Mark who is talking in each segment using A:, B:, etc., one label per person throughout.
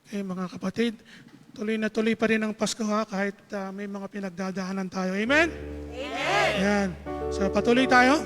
A: Okay, mga kapatid, tuloy na tuloy pa rin ang Pasko ha, kahit may mga pinagdadaanan tayo. Amen? Amen! Yan. So patuloy tayo.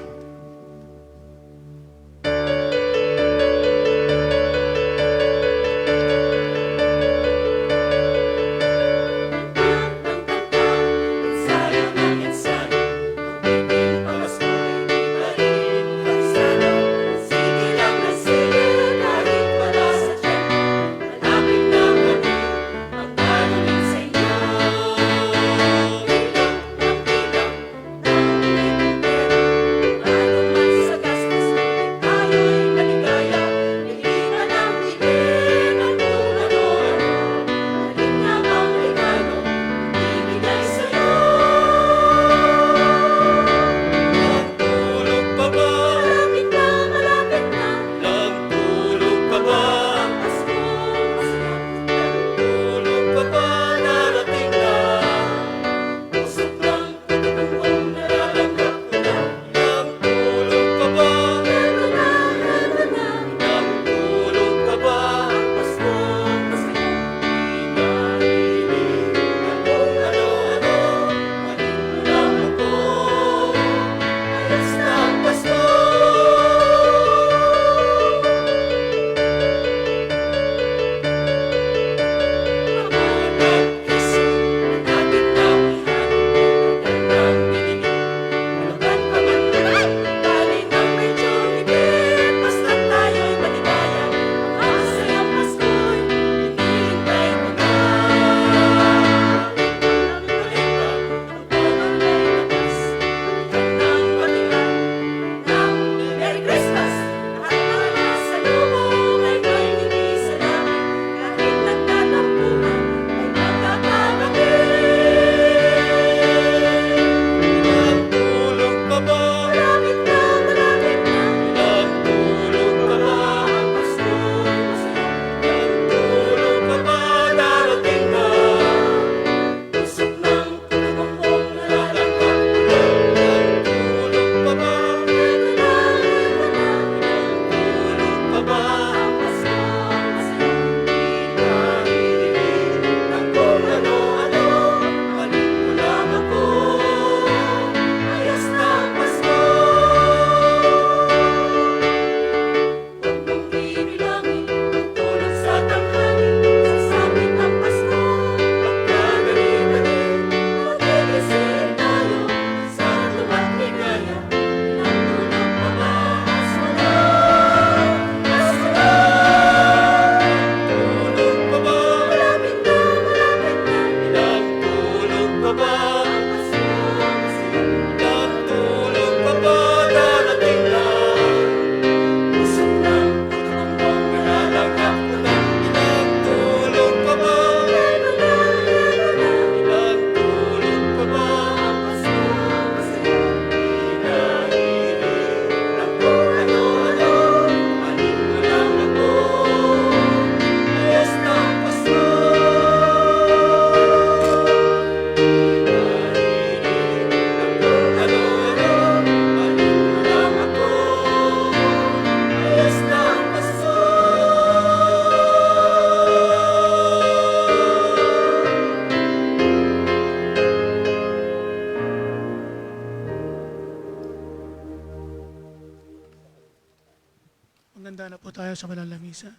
A: Maganda na po tayo sa malalamisa.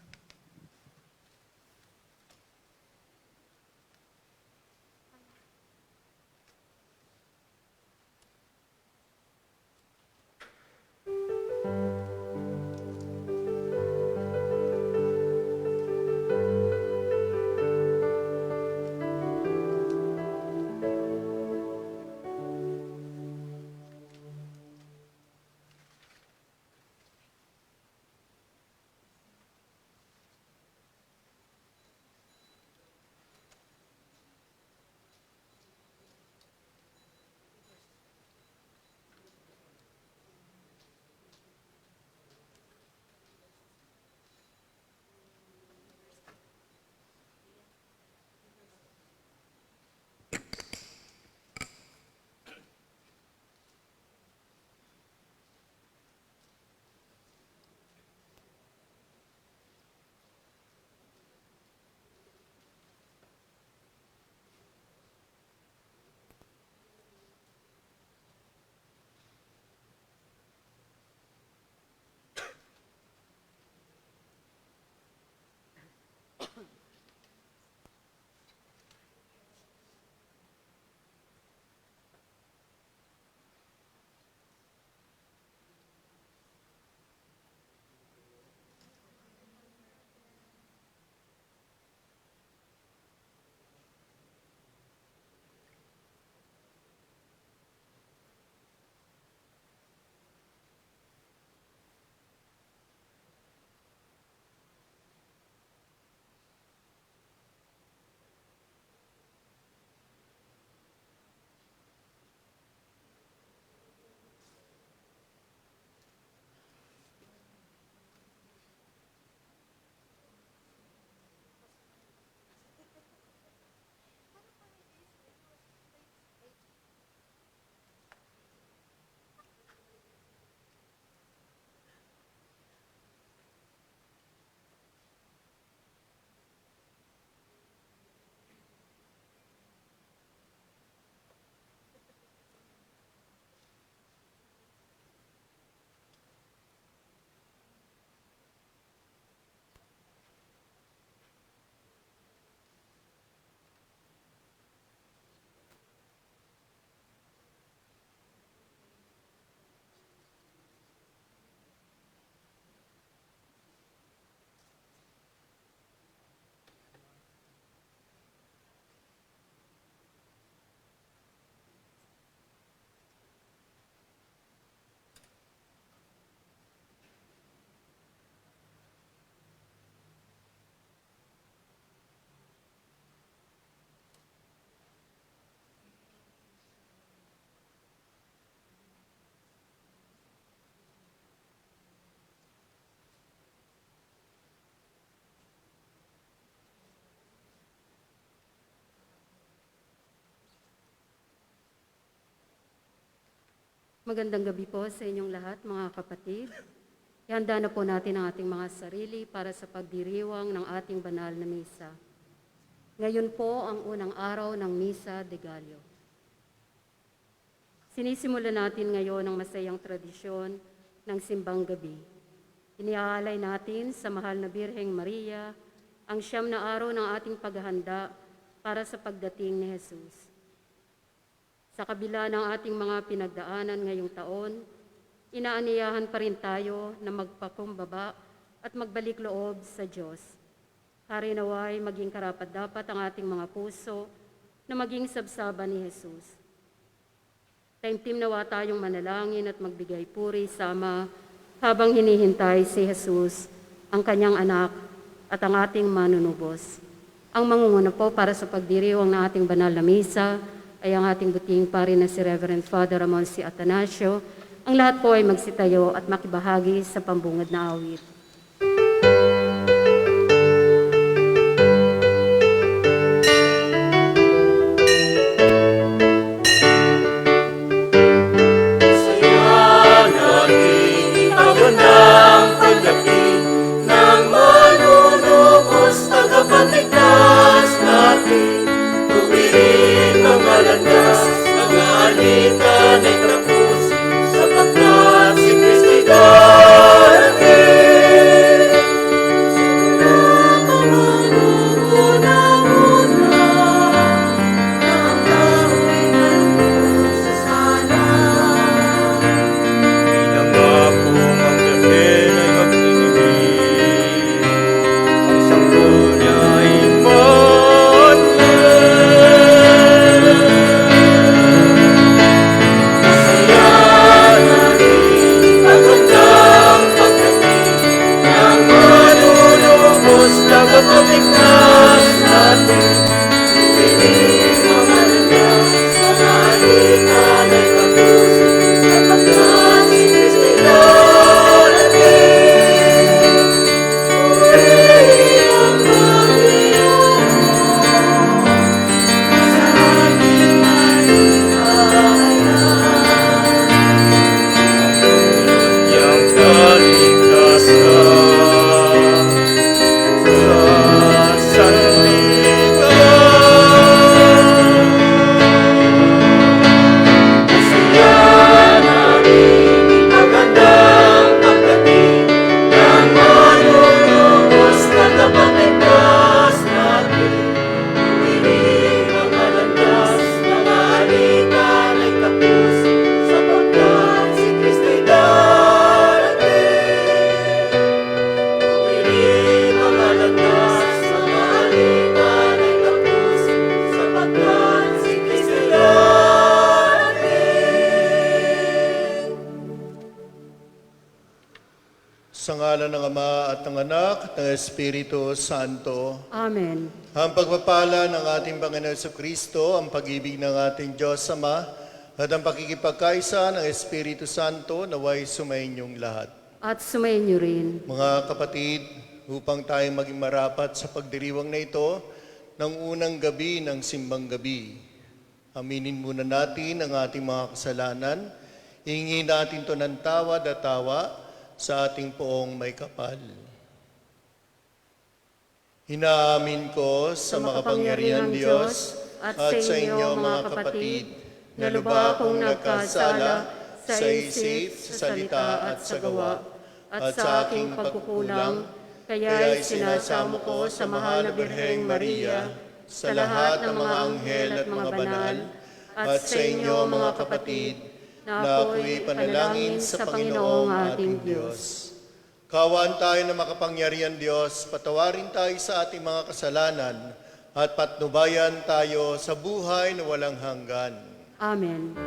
B: Magandang gabi po sa inyong lahat, mga kapatid. Ihanda na po natin ang ating mga sarili para sa pagdiriwang ng ating banal na misa. Ngayon po ang unang araw ng Misa de Gallo. Sinisimulan natin ngayon ang masayang tradisyon ng simbang gabi. Iniaalay natin sa mahal na Birheng Maria ang 9 na araw ng ating paghahanda para sa pagdating ni Jesus. Sa kabila ng ating mga pinagdaanan ngayong taon, inaaniyahan pa rin tayo na magpakumbaba at magbalik loob sa Diyos. Harinaway maging karapat-dapat ang ating mga puso na maging sabsaba ni Jesus. Taimtim nawa tayong manalangin at magbigay puri sa Ama habang hinihintay si Jesus, ang kanyang anak at ang ating manunubos. Ang mangunguna po para sa pagdiriwang ng ating banal na misa ay ang ating buting pari na si Reverend Father Ramon C. Atanasio. Ang lahat po ay magsitayo at makibahagi sa pambungad na awit.
C: Sa ngalan ng Ama at ng Anak at ng Espiritu Santo.
B: Amen.
C: Ang pagpapala ng ating Panginoon Jesucristo, ang pag-ibig ng ating Diyos Ama, at ang pakikipagkaisa ng Espiritu Santo naway sumainyong lahat.
B: At sumayin niyo rin.
C: Mga kapatid, upang tayo maging marapat sa pagdiriwang na ito ng unang gabi ng simbang gabi, aminin muna natin ang ating mga kasalanan, hingin natin to ng tawad at tawa sa ating poong may kapal. Hinaamin ko sa makapangyarihang Diyos at sa inyo mga kapatid na lubha akong nagkasala sa isip, sa salita at sa gawa at sa aking pagkukulang, kaya sinasamo ko sa mahal na Birheng Maria, sa lahat ng mga anghel at mga banal, at sa inyo mga kapatid, na ako'y panalangin sa Panginoong ating Diyos. Kawaan tayo ng makapangyarihan Diyos, patawarin tayo sa ating mga kasalanan, at patnubayan tayo sa buhay na walang hanggan.
B: Amen.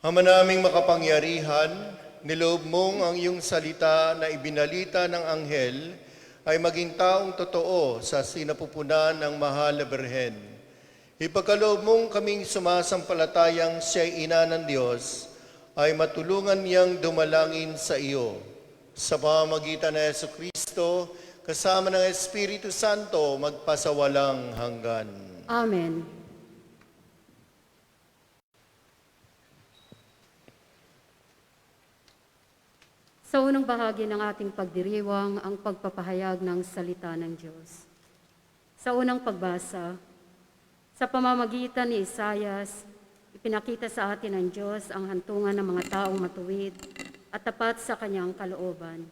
C: Ama naming makapangyarihan, niloob mong ang iyong salita na ibinalita ng anghel ay maging taong totoo sa sinapupunan ng mahal na Birhen. Ipagkaloob mong kaming sumasampalatayang siya'y ina ng Diyos, ay matulungan niyang dumalangin sa iyo. Sa pamamagitan ng Yesu Kristo, kasama ng Espiritu Santo, magpasawalang hanggan.
B: Amen. Sa unang bahagi ng ating pagdiriwang, ang pagpapahayag ng salita ng Diyos. Sa unang pagbasa, sa pamamagitan ni Isaias, ipinakita sa atin ng Diyos ang hantungan ng mga taong matuwid at tapat sa kanyang kalooban.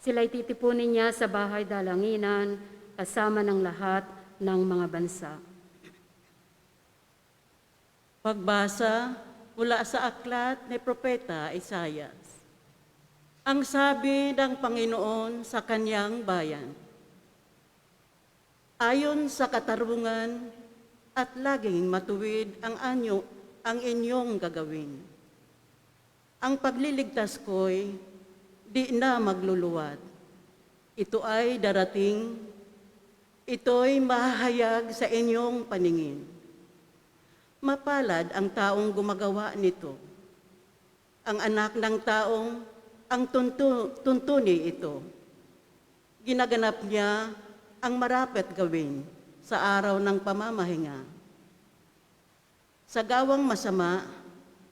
B: Sila'y titipunin niya sa bahay dalanginan kasama ng lahat ng mga bansa.
D: Pagbasa mula sa aklat ni Propeta Isaias. Ang sabi ng Panginoon sa kanyang bayan, ayon sa katarungan at laging matuwid ang inyong gagawin. Ang pagliligtas ko'y di na magluluwad. Ito ay darating, ito'y mahahayag sa inyong paningin. Mapalad ang taong gumagawa nito, ang anak ng taong ang tuntuni ito. Ginaganap niya ang marapet gawin sa araw ng pamamahinga. Sa gawang masama,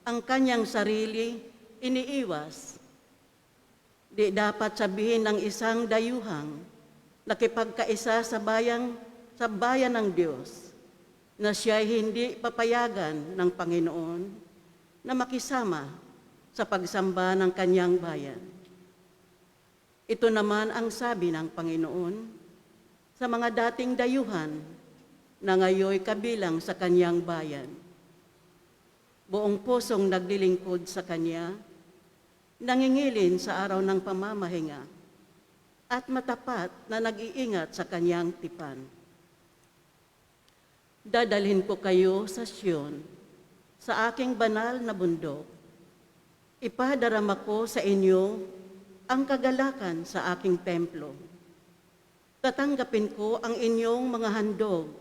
D: ang kanyang sarili iniiwas. Di dapat sabihin ng isang dayuhang nakipagkaisa sa bayan ng Diyos na siya'y hindi papayagan ng Panginoon na makisama sa pagsamba ng kanyang bayan. Ito naman ang sabi ng Panginoon sa mga dating dayuhan na ngayoy kabilang sa kanyang bayan. Buong pusong naglilingkod sa kanya, nangingilin sa araw ng pamamahinga, at matapat na nag-iingat sa kanyang tipan. Dadalhin ko kayo sa Sion, sa aking banal na bundok. Ipadarama ko sa inyo ang kagalakan sa aking templo. Tatanggapin ko ang inyong mga handog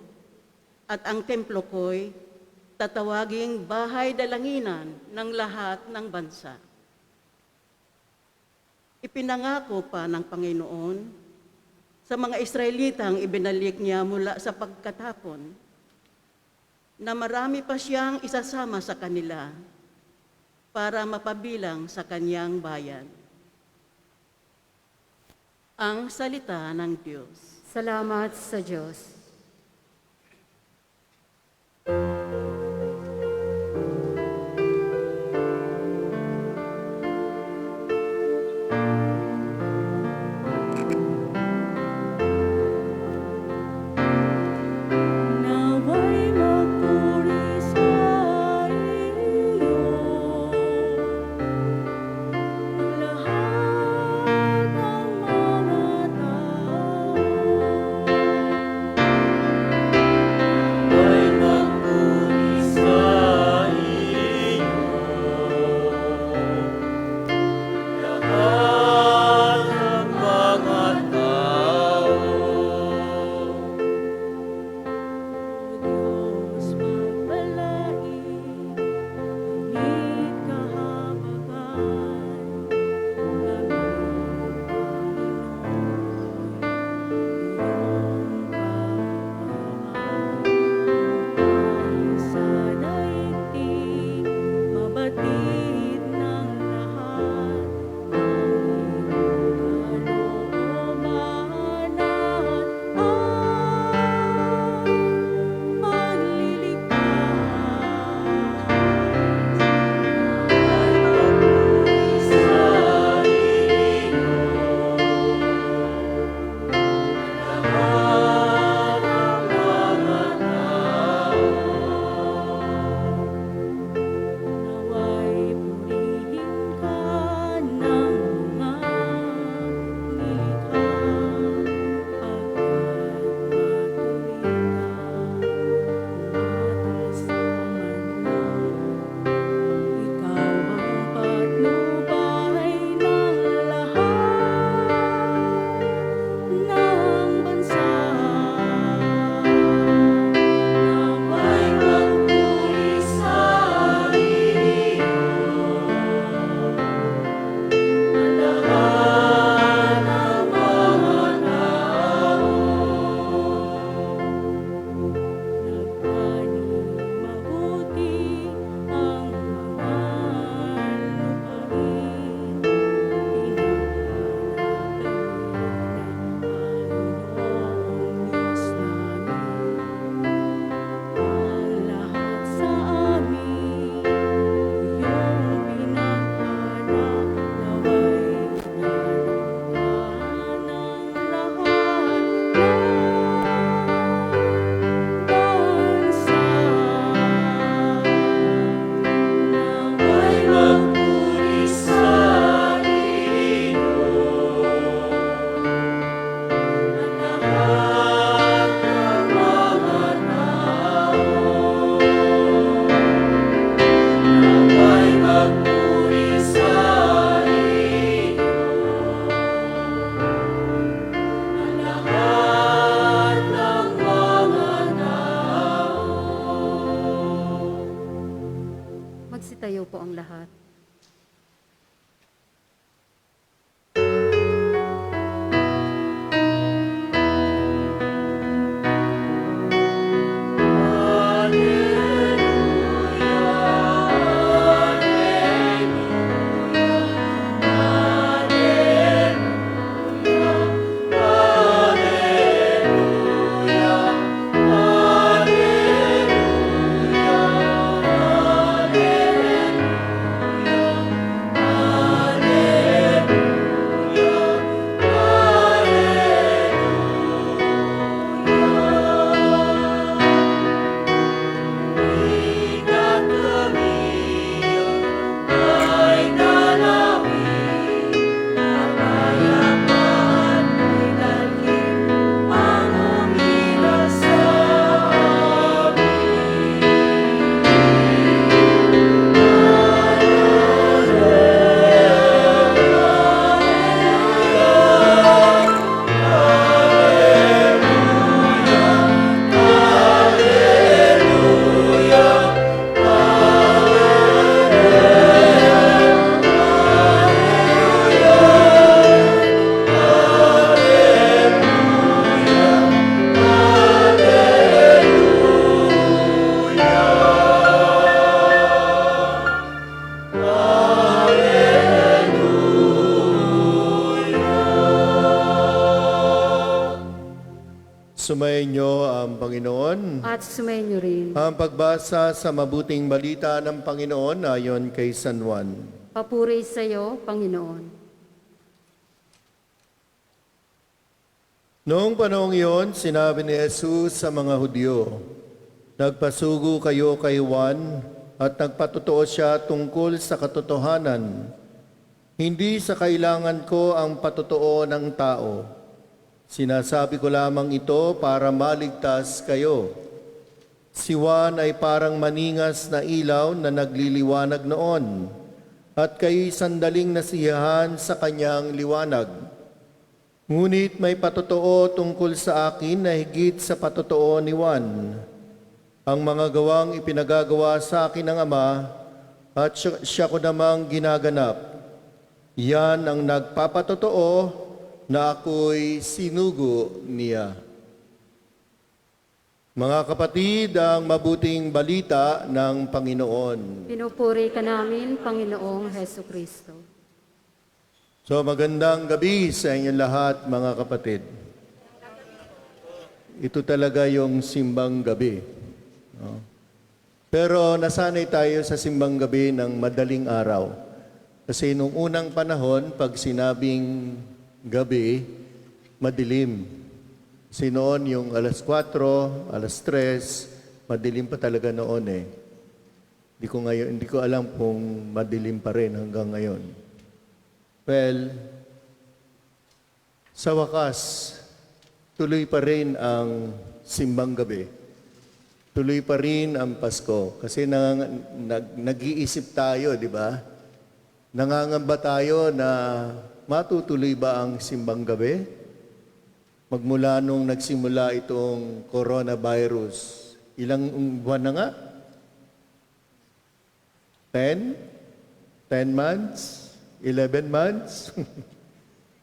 D: at ang templo ko'y tatawaging bahay dalanginan ng lahat ng bansa. Ipinangako pa ng Panginoon sa mga Israelitang ibinalik niya mula sa pagkatapon na marami pa siyang isasama sa kanila para mapabilang sa kanyang bayan. Ang salita ng Diyos.
B: Salamat sa Diyos.
E: Nawa'y magpuri sa iyo ang lahat ng mga tao.
B: Magsitayo po ang lahat.
C: Sumayin niyo ang Panginoon.
B: At sumayin rin.
C: Ang pagbasa sa mabuting balita ng Panginoon ayon kay San Juan.
B: Papuri sa iyo, Panginoon.
C: Noong panahong iyon, sinabi ni Jesus sa mga Hudyo, "Nagpasugo kayo kay Juan at nagpatotoo siya tungkol sa katotohanan. Hindi sa kailangan ko ang patotoo ng tao. Sinasabi ko lamang ito para maligtas kayo. Si Juan ay parang maningas na ilaw na nagliliwanag noon, at kayo'y sandaling nasiyahan sa kanyang liwanag. Ngunit may patotoo tungkol sa akin na higit sa patotoo ni Juan. Ang mga gawang ipinagagawa sa akin ng Ama, at siya ko namang ginaganap. Yan ang nagpapatotoo na ako'y sinugo niya." Mga kapatid, ang mabuting balita ng Panginoon.
B: Pinupuri ka namin, Panginoong Heso Kristo.
C: So magandang gabi sa inyong lahat, mga kapatid. Ito talaga yung simbang gabi. No? Pero nasanay tayo sa simbang gabi ng madaling araw. Kasi nung unang panahon, pag sinabing gabi, madilim. Kasi noon yung alas 4, alas 3, madilim pa talaga noon eh. Hindi ko alam kung madilim pa rin hanggang ngayon. Well, sa wakas, tuloy pa rin ang simbang gabi. Tuloy pa rin ang Pasko. Kasi nag-iisip tayo, di ba? Nangangamba tayo na matutuloy ba ang simbang gabi? Magmula nung nagsimula itong coronavirus, ilang buwan na nga? 10? 10 months? 11 months?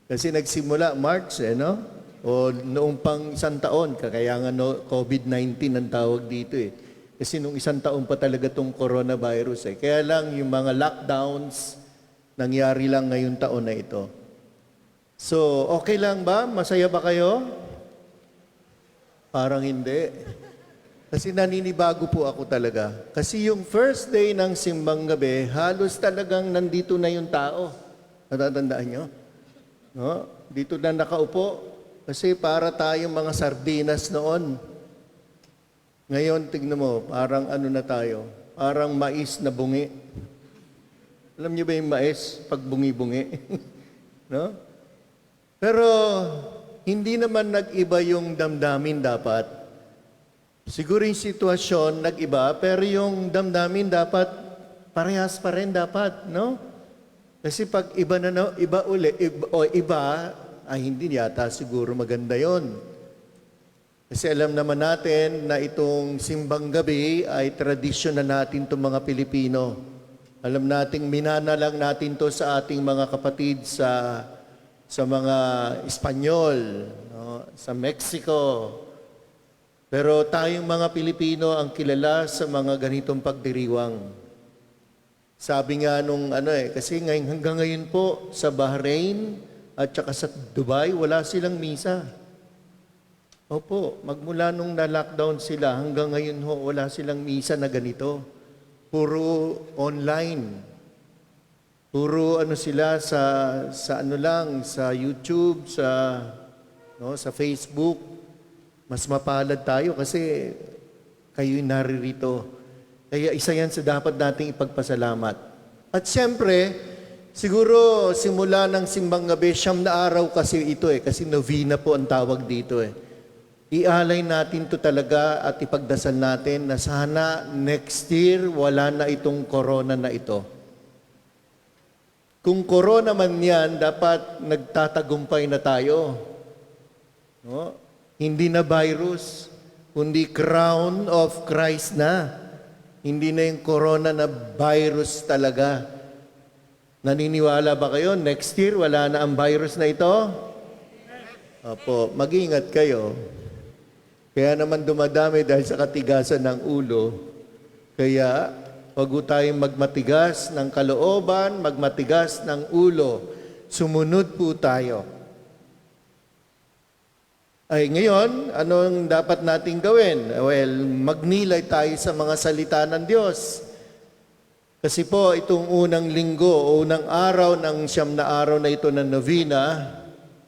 C: Kasi nagsimula March, no? O noong pang isang taon, kaya nga COVID-19 ang tawag dito eh. Kasi nung isang taon pa talaga itong coronavirus eh. Kaya lang yung mga lockdowns, nangyari lang ngayong taon na ito. So, okay lang ba? Masaya ba kayo? Parang hindi. Kasi naninibago po ako talaga. Kasi yung first day ng simbang gabi, halos talagang nandito na yung tao. Natatandaan nyo? No? Dito na nakaupo. Kasi para tayong mga sardinas noon. Ngayon, tignan mo, parang ano na tayo? Parang mais na bungi. Alam niyo ba yung mais? Pag bungi-bungi. No? Pero, hindi naman nag-iba yung damdamin dapat. Siguro yung sitwasyon nag-iba, pero yung damdamin dapat parehas pa rin dapat, no? Kasi pag iba na iba uli, iba, ay hindi yata siguro maganda yon. Kasi alam naman natin na itong simbang gabi ay tradisyon na natin itong mga Pilipino. Alam nating minana lang natin to sa ating mga kapatid sa mga Espanyol, no? Sa Mexico. Pero tayong mga Pilipino ang kilala sa mga ganitong pagdiriwang. Sabi nga nung kasi hanggang ngayon po sa Bahrain at saka sa Dubai, wala silang misa. Opo, magmula nung na-lockdown sila, hanggang ngayon wala silang misa na ganito. Puro online. Puro sila sa sa YouTube, sa Facebook. Mas mapalad tayo kasi kayo'y naririto. Kaya isa yan sa dapat nating ipagpasalamat. At siyempre, siguro simula ng simbang gabi, 9 na araw kasi ito kasi novena po ang tawag dito Ialay natin to talaga at ipagdasal natin na sana next year wala na itong corona na ito. Kung corona man yan, dapat nagtatagumpay na tayo. No? Hindi na virus, kundi crown of Christ na. Hindi na yung corona na virus talaga. Naniniwala ba kayo? Next year, wala na ang virus na ito? Opo, mag-ingat kayo. Kaya naman dumadami dahil sa katigasan ng ulo. Kaya wag tayong magmatigas ng kalooban, magmatigas ng ulo. Sumunod po tayo. Ay ngayon, anong dapat nating gawin? Well, magnilay tayo sa mga salita ng Diyos. Kasi po, itong unang linggo, unang araw ng 9 na araw na ito ng novena,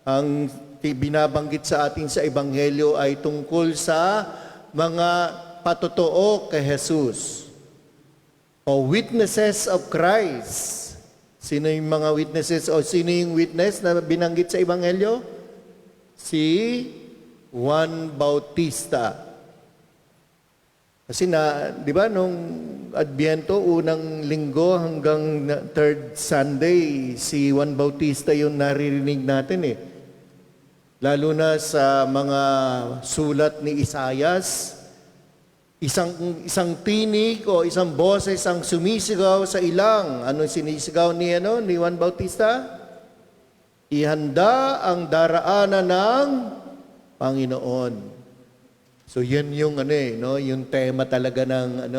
C: ang binabanggit sa atin sa Ebanghelyo ay tungkol sa mga patotoo kay Jesus o witnesses of Christ. Sino yung mga witnesses o sino yung witness na binanggit sa Ebanghelyo? Si Juan Bautista. Kasi di ba, nung Adbyento, unang linggo hanggang third Sunday, si Juan Bautista yung naririnig natin Lalo na sa mga sulat ni Isayas, isang tinig o isang boses ang sumisigaw sa ilang. Anong sinisigaw ni Juan Bautista? Ihanda ang daraanan ng Panginoon. So yan yung yung tema talaga ng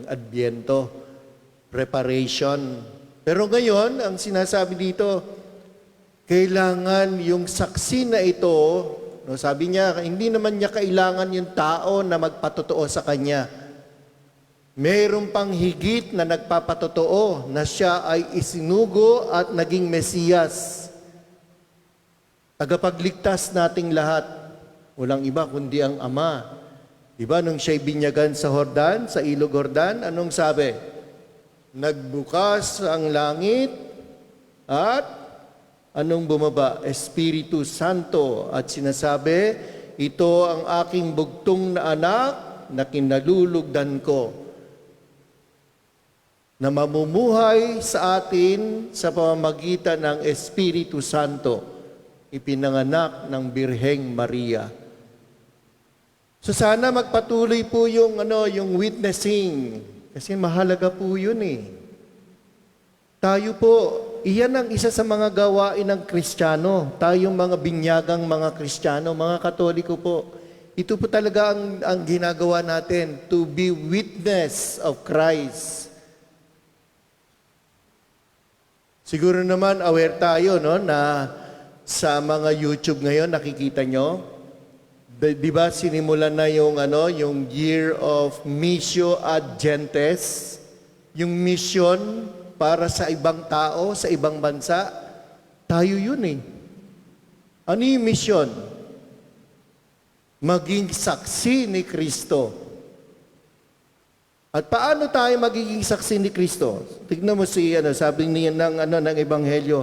C: Adbyento, preparation. Pero ngayon, ang sinasabi dito, kailangan yung saksi na ito, sabi niya, hindi naman niya kailangan yung tao na magpatotoo sa kanya. Mayroon pang higit na nagpapatotoo na siya ay isinugo at naging Mesiyas. Tagapagligtas nating lahat. Walang iba kundi ang Ama. Diba nung siya'y binyagan sa Jordan, sa Ilog Jordan, anong sabi? Nagbukas ang langit at anong bumaba? Espiritu Santo. At sinasabi, ito ang aking bugtong na anak na kinalulugdan ko. Na mamumuhay sa atin sa pamamagitan ng Espiritu Santo. Ipinanganak ng Birheng Maria. So sana magpatuloy po yung witnessing. Kasi mahalaga po yun Tayo po, iyan ang isa sa mga gawain ng Kristiyano. Tayong mga binyagang mga Kristiyano, mga Katoliko po. Ito po talaga ang ginagawa natin, to be witness of Christ. Siguro naman aware tayo na sa mga YouTube ngayon, nakikita nyo, di ba sinimulan na yung year of Missio ad Gentes, yung mission para sa ibang tao, sa ibang bansa, tayo yun Ano yung mission? Maging saksi ni Kristo. At paano tayo magiging saksi ni Kristo? Tignan mo sabi niya ng Ebanghelyo,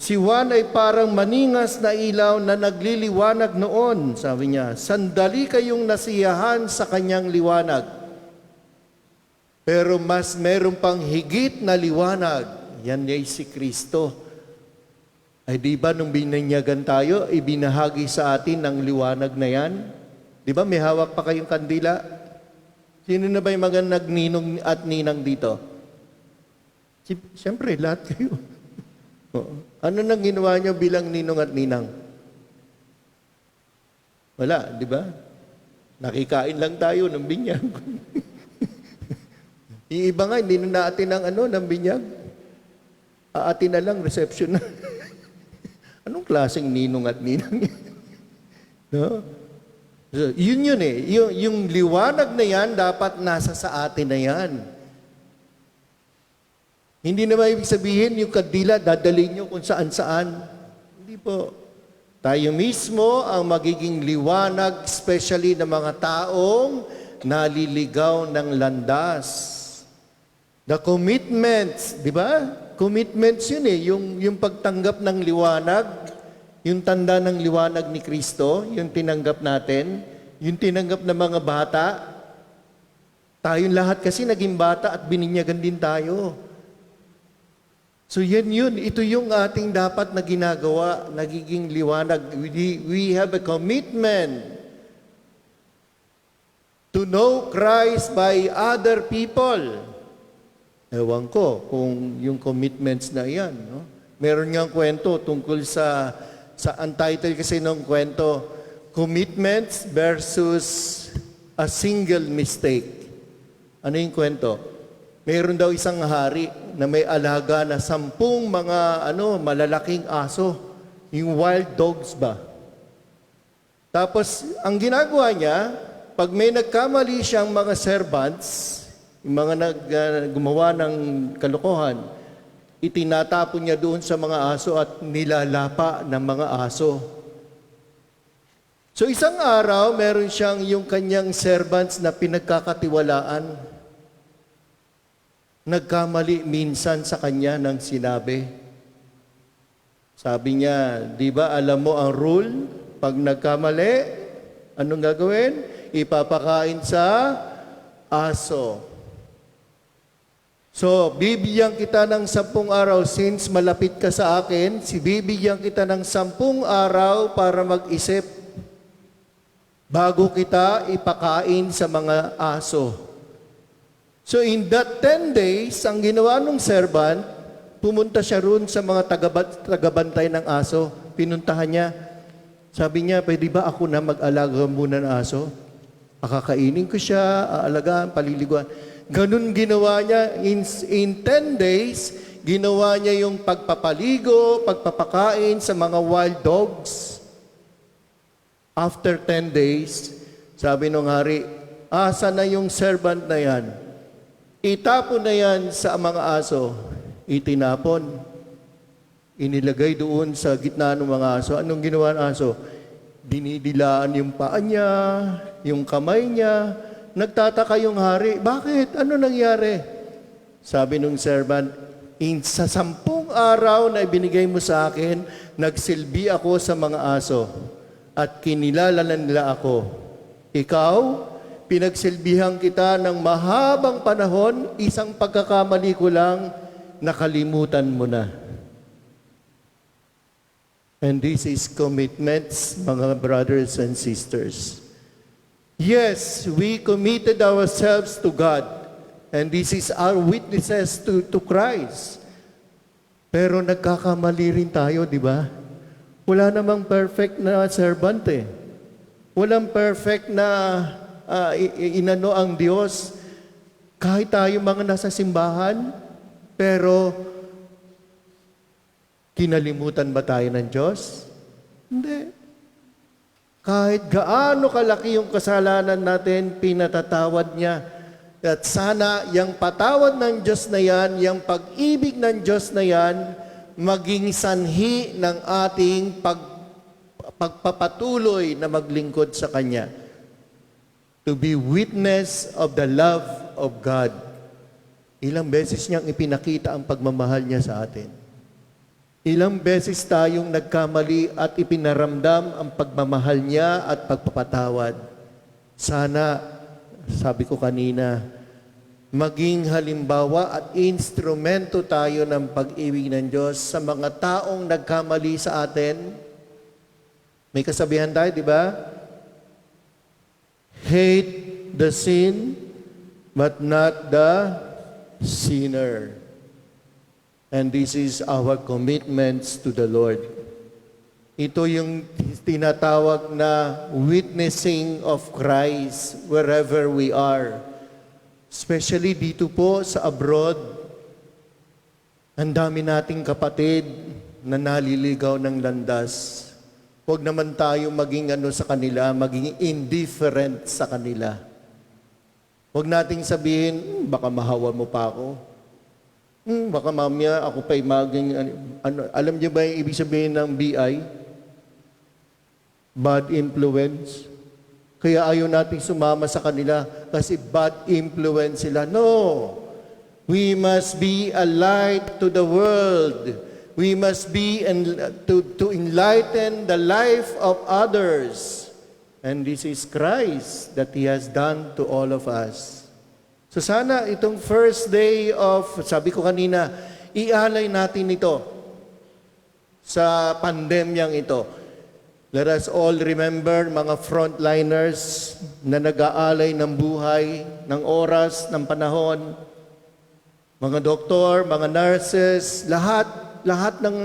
C: si Juan ay parang maningas na ilaw na nagliliwanag noon. Sabi niya, sandali kayong nasiyahan sa kanyang liwanag. Pero mas meron pang higit na liwanag. Yan ay si Kristo. Ay di ba nung binanyagan tayo, ibinahagi sa atin ang liwanag na yan? Di ba may hawak pa kayong kandila? Sino na ba yung mga nagninong at ninang dito? Siyempre, lahat kayo. Oo. Ano nang ginawa nyo bilang ninong at ninang? Wala, di ba? Nakikain lang tayo ng binyag. Yung iba nga, hindi na naatin ng binyag. Aatin na lang, reception na. Anong klaseng ninong at ninang yan? No? So, yun eh. Yung liwanag na yan, dapat nasa sa atin na yan. Hindi naman ibig sabihin, yung kandila, dadalhin nyo kung saan-saan. Hindi po. Tayo mismo ang magiging liwanag, especially ng mga taong naliligaw ng landas. The commitments, di ba? Commitments yun eh, yung pagtanggap ng liwanag, yung tanda ng liwanag ni Kristo, yung tinanggap natin, yung tinanggap ng mga bata. Tayong lahat kasi naging bata at bininyagan din tayo. So yan yun, ito yung ating dapat na ginagawa, nagiging liwanag. We have a commitment to know Christ by other people. Ewan ko kung yung commitments na yan. No? Meron nga kwento tungkol sa untitled kasi ng kwento, commitments versus a single mistake. Ano yung kwento? Mayroon daw isang hari na may alaga na 10 mga malalaking aso, yung wild dogs ba. Tapos, ang ginagawa niya, pag may nagkamali siyang mga servants, yung mga gumawa ng kalokohan, itinatapon niya doon sa mga aso at nilalapa ng mga aso. So isang araw, meron siyang yung kanyang servants na pinagkakatiwalaan. Nagkamali minsan sa kanya ng sinabi. Sabi niya, di ba alam mo ang rule? Pag nagkamali, anong gagawin? Ipapakain sa aso. So, bibigyan kita ng 10 araw since malapit ka sa akin, bibigyan kita ng 10 araw para mag-isip bago kita ipakain sa mga aso. So in that 10 days, ang ginawa ng servant, pumunta siya roon sa mga tagabantay ng aso. Pinuntahan niya. Sabi niya, pwede ba ako na mag-alaga muna ng aso? Akakainin ko siya, aalagaan, paliliguan. Ganun ginawa niya. In 10 days, ginawa niya yung pagpapaligo, pagpapakain sa mga wild dogs. After 10 days, sabi ng hari, asa na yung servant na yan? Itapon na yan sa mga aso. Itinapon. Inilagay doon sa gitna ng mga aso. Anong ginawa ng aso? Dinidilaan yung paa niya, yung kamay niya. Nagtataka yung hari, bakit? Ano nangyari? Sabi ng servant, sa 10 araw na ibinigay mo sa akin, nagsilbi ako sa mga aso at kinilala nila ako. Ikaw, pinagsilbihan kita ng mahabang panahon, isang pagkakamali ko lang, nakalimutan mo na. And this is commitments, mga brothers and sisters. Yes, we committed ourselves to God, and this is our witnesses to Christ. Pero nagkakamali rin tayo, di ba? Wala namang perfect na servant eh. Walang perfect na inano ang Diyos. Kahit tayo mga nasa simbahan, pero kinalimutan ba tayo ng Diyos? Hindi. Kahit gaano kalaki yung kasalanan natin, pinatatawad niya. At sana yung patawad ng Diyos na yan, yung pag-ibig ng Diyos na yan, maging sanhi ng ating pagpapatuloy na maglingkod sa Kanya. To be witness of the love of God. Ilang beses niyang ipinakita ang pagmamahal niya sa atin. Ilang beses tayong nagkamali at ipinaramdam ang pagmamahal niya at pagpapatawad. Sana, sabi ko kanina, maging halimbawa at instrumento tayo ng pag-ibig ng Diyos sa mga taong nagkamali sa atin. May kasabihan tayo, di ba? Hate the sin, but not the sinner. And this is our commitments to the Lord. Ito yung tinatawag na witnessing of Christ wherever we are. Especially dito po sa abroad. Ang dami nating kapatid na naliligaw ng landas. Huwag naman tayo maging sa kanila, maging indifferent sa kanila. Huwag nating sabihin, baka mahawa mo pa ako. Baka mamaya ako pa'y maging, alam niyo ba yung ibig sabihin ng BI? Bad influence. Kaya ayaw nating sumama sa kanila kasi bad influence sila. No! We must be a light to the world. We must be to enlighten the life of others. And this is Christ that He has done to all of us. So sana itong first day of, sabi ko kanina, ialay natin ito sa pandemyang ito. Let us all remember mga frontliners na nag-aalay ng buhay, ng oras, ng panahon, mga doktor, mga nurses, lahat ng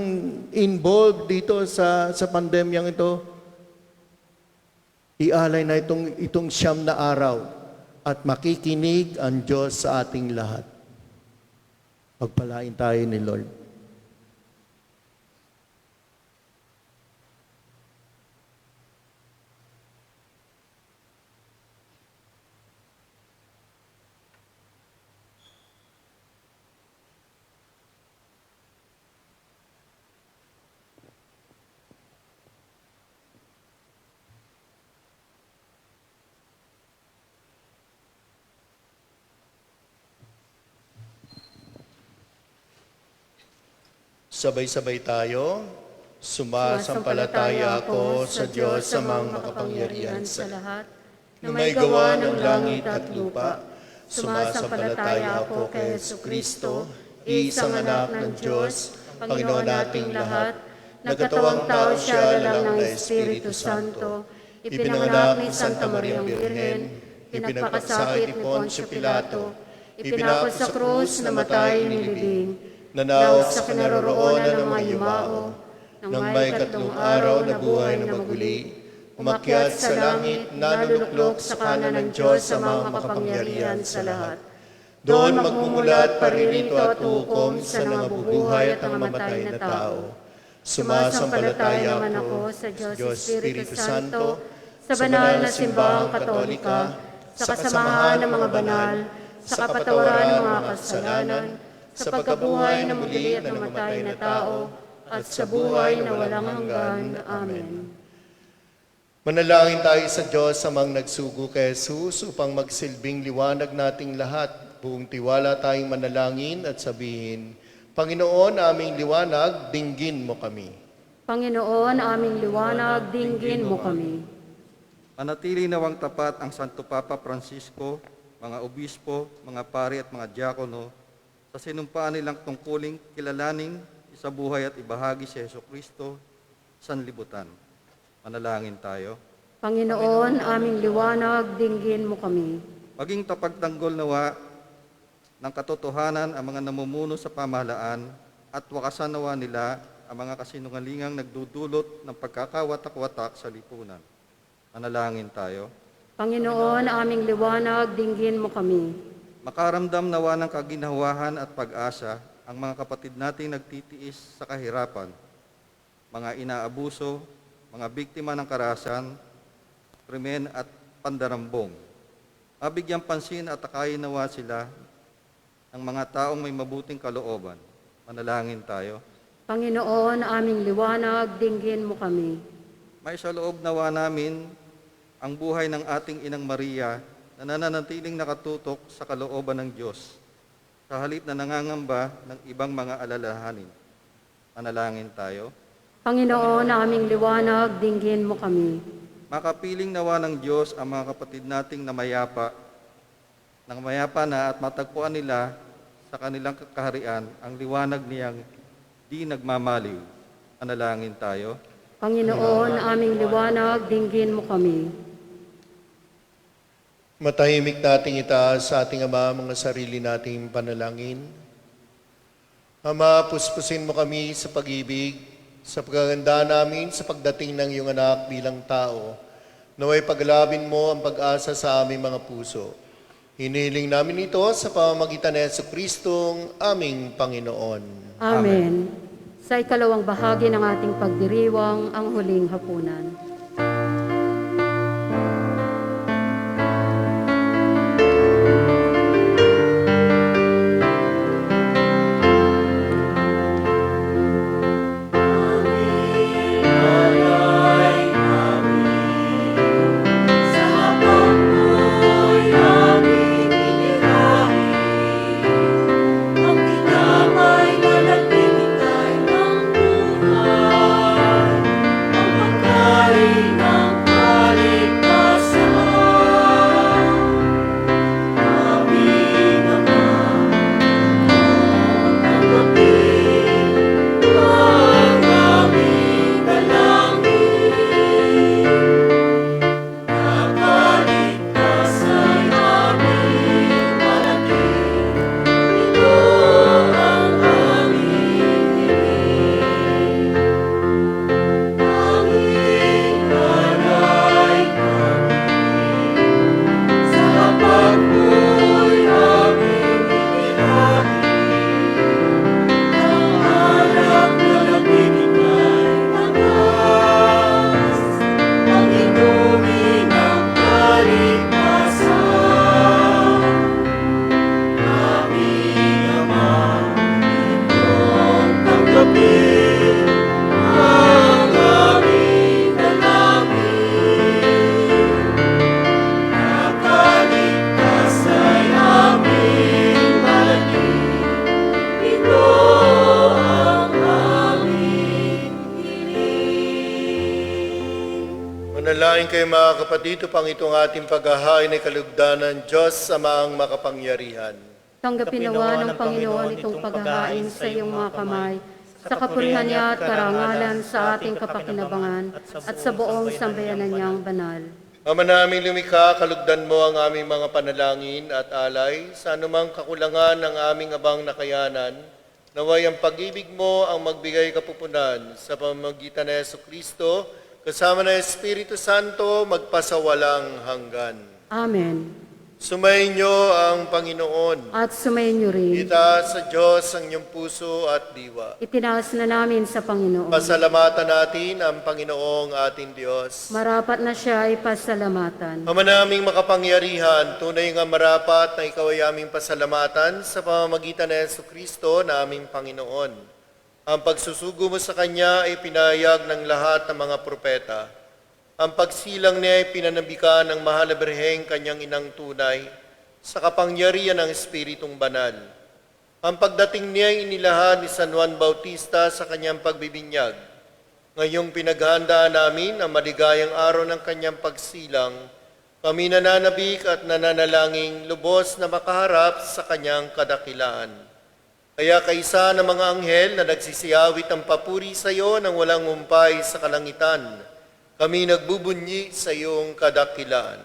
C: involved dito sa pandemyang ito. Ialay na itong 9 na araw. At makikinig ang Diyos sa ating lahat. Pagpalain tayo ni Lord. Sabay-sabay tayo. Sumasampalataya ako sa Diyos sa mga makapangyarihan sa lahat, na may gawa ng langit at lupa. Sumasampalataya ako kay Jesucristo, isang anak ng Diyos, Panginoon nating lahat, nagkatawang tao siya lang ng Espiritu Santo, ipinanganak ni Santa Mariang Birhen, pinagpakasakit ni Poncio Pilato, ipinako sa krus, namatay, nilibing, nanaog sa kinaroroonan ng mga yumao, nang may 3 araw na buhay na maguli, umakyat sa langit, naluluklok sa kanan ng Diyos sa mga makapangyarihan sa lahat. Doon magmumulat paririto at hukom sa nangabubuhay at nangamatay na tao. Sumasampalataya naman ako sa Diyos Espiritu Santo, sa banal na simbahang katolika, sa kasamahan ng mga banal, sa kapatawaran ng mga kasalanan, sa pagkabuhay na muli at namatay na tao, at sa buhay na walang hanggan. Amen. Manalangin tayo sa Diyos sa mga nagsugo kay Jesus upang magsilbing liwanag nating lahat. Buong tiwala tayong manalangin at sabihin, Panginoon, aming liwanag, dinggin mo kami.
B: Panginoon, aming liwanag, dinggin mo kami.
F: Manatili nawang tapat ang Santo Papa Francisco, mga obispo, mga pari at mga diakono, sa sinumpaan nilang tungkuling kilalaning, isabuhay at ibahagi si Jesucristo sa sanlibutan. Manalangin tayo.
B: Panginoon, aming liwanag, dinggin mo kami.
F: Maging tapagtanggol nawa ng katotohanan ang mga namumuno sa pamahalaan at wakasan nawa nila ang mga kasinungalingang nagdudulot ng pagkakawatak-watak sa lipunan. Manalangin tayo.
B: Panginoon, aming liwanag, dinggin mo kami.
F: Makaramdam nawa ng kaginhawahan at pag-asa ang mga kapatid nating nagtitiis sa kahirapan, mga inaabuso, mga biktima ng karahasan, krimen at pandarambong. Mabigyang pansin at akayin nawa sila ng mga taong may mabuting kalooban. Manalangin tayo.
B: Panginoon, aming liwanag, dinggin mo kami.
F: May sa loob nawa namin ang buhay ng ating Inang Maria na nananatiling nakatutok sa kalooban ng Diyos, sa halip na nangangamba ng ibang mga alalahanin. Manalangin tayo.
B: Panginoon, aming liwanag, dinggin mo kami.
F: Makapiling nawa ng Diyos ang mga kapatid nating namayapa na at matagpuan nila sa kanilang kaharian ang liwanag niyang di nagmamaliw. Manalangin tayo.
B: Panginoon, aming liwanag, dinggin mo kami.
C: Matahimik nating itaas sa ating Ama mga sarili nating panalangin. Ama, puspusin mo kami sa pag-ibig, sa pagaganda namin sa pagdating ng iyong anak bilang tao. Naway paglabin mo ang pag-asa sa aming mga puso. Hinihiling namin ito sa pamamagitan ni Jesucristong aming Panginoon.
B: Amen. Sa ikalawang bahagi ng ating pagdiriwang, ang huling hapunan.
C: Manalangin kayo mga kapatid, upang itong ating paghahain ay kalugdan ng Diyos Amang makapangyarihan.
B: Tanggapin nawa ng Panginoon itong paghahain sa iyong mga kamay, sa kapurihan niya at karangalan sa ating kapakinabangan at sa buong sambayanan niyang banal.
C: Ama namin lumikha, kalugdan mo ang aming mga panalangin at alay sa anumang kakulangan ng aming abang nakayanan. Naway ang pag-ibig mo ang magbigay kapupunan sa pamamagitan ng Jesucristo, kasama ng Espiritu Santo, magpasawalang hanggan.
B: Amen.
C: Sumayin niyo ang Panginoon.
B: At sumayin niyo rin.
C: Itaas sa Diyos ang inyong puso at diwa.
B: Itinaas na namin sa Panginoon.
C: Pasalamatan natin ang Panginoong ating Diyos.
B: Marapat na siya ay pasalamatan.
C: Ama naming makapangyarihan, tunay nga marapat na ikaw ay aming pasalamatan sa pamamagitan ng Jesucristo na aming Panginoon. Ang pagsusugo mo sa Kanya ay pinahayag ng lahat ng mga propeta. Ang pagsilang niya ay pinanabikan ng mahal na Birheng Kanyang inang tunay sa kapangyarihan ng Espiritong Banal. Ang pagdating niya ay inilahan ni San Juan Bautista sa kanyang pagbibinyag. Ngayong pinaghahandaan namin ang maligayang araw ng kanyang pagsilang, kami nananabik at nananalangin lubos na makaharap sa kanyang kadakilaan. Kaya kaisa ng mga anghel na nagsisiyawit ang papuri sa iyo nang walang umpay sa kalangitan, kami nagbubunyi sa iyong kadakilaan.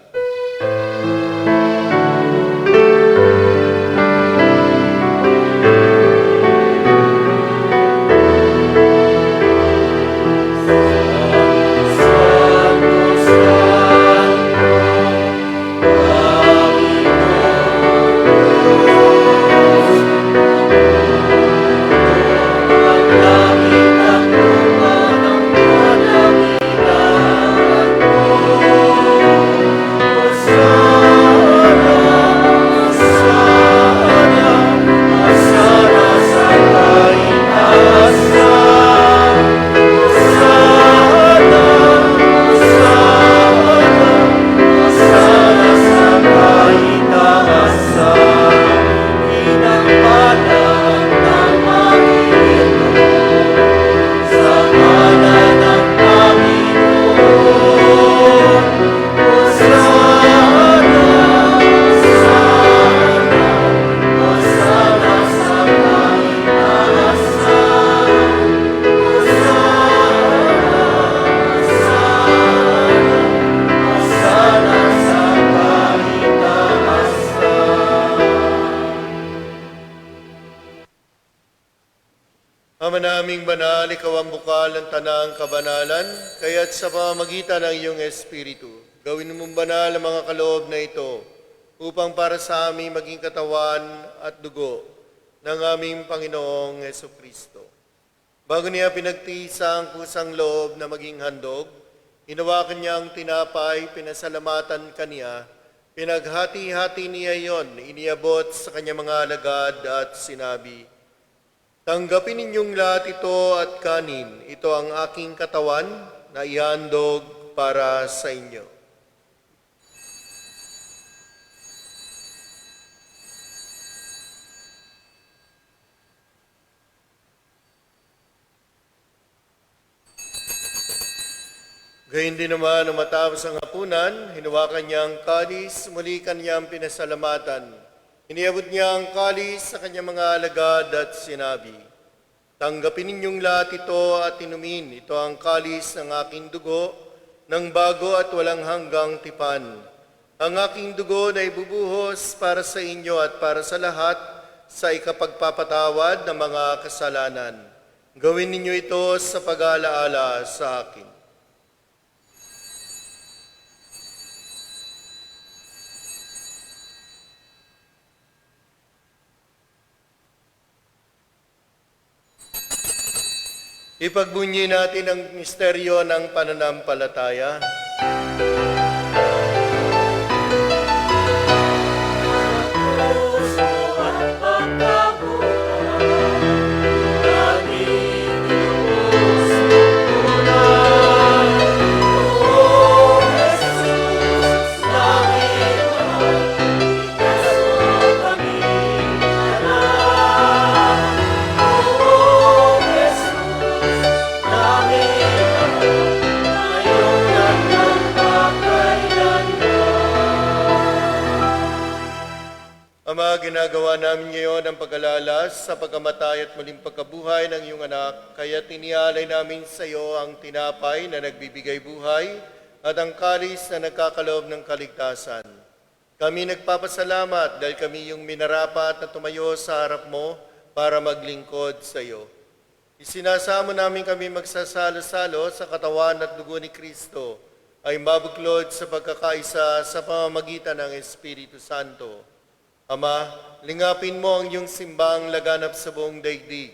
C: Ama naming banal, ikaw ang bukal ng tanang kabanalan, kaya't sa pamamagitan ng iyong Espiritu, gawin mong banal ang mga kaloob na ito, upang para sa aming maging katawan at dugo ng aming Panginoong Kristo. Bago niya pinagtiisa ang kusang loob na maging handog, hinawakan niya ang tinapay, pinasalamatan kaniya, pinaghati-hati niya iyon, iniabot sa kanyang mga alagad at sinabi, "Tanggapin ninyong lahat ito at kanin. Ito ang aking katawan na ihandog para sa inyo." Gayun din naman, nung matapos ang hapunan, hinawakan niya ang kalis, muli kanyang pinasalamatan. Iniabot niya ang kalis sa kanyang mga alagad at sinabi, "Tanggapin ninyong lahat ito at inumin. Ito ang kalis ng aking dugo, ng bago at walang hanggang tipan. Ang aking dugo na ibubuhos para sa inyo at para sa lahat sa ikapagpapatawad ng mga kasalanan. Gawin ninyo ito sa pag-aalaala sa akin." Ipagbunyi natin ang misteryo ng pananampalataya. Ama, ginagawa namin ngayon ang pag-alala sa pagkamatay at muling pagkabuhay ng iyong anak, kaya tinialay namin sa iyo ang tinapay na nagbibigay buhay at ang kalis na nagkakaloob ng kaligtasan. Kami nagpapasalamat dahil kami yung minarapat na tumayo sa harap mo para maglingkod sa iyo. Isinasamo namin kami magsasalo-salo sa katawan at dugo ni Kristo ay mabuklod sa pagkakaisa sa pamamagitan ng Espiritu Santo. Ama, lingapin mo ang iyong simbang laganap sa buong daigdig.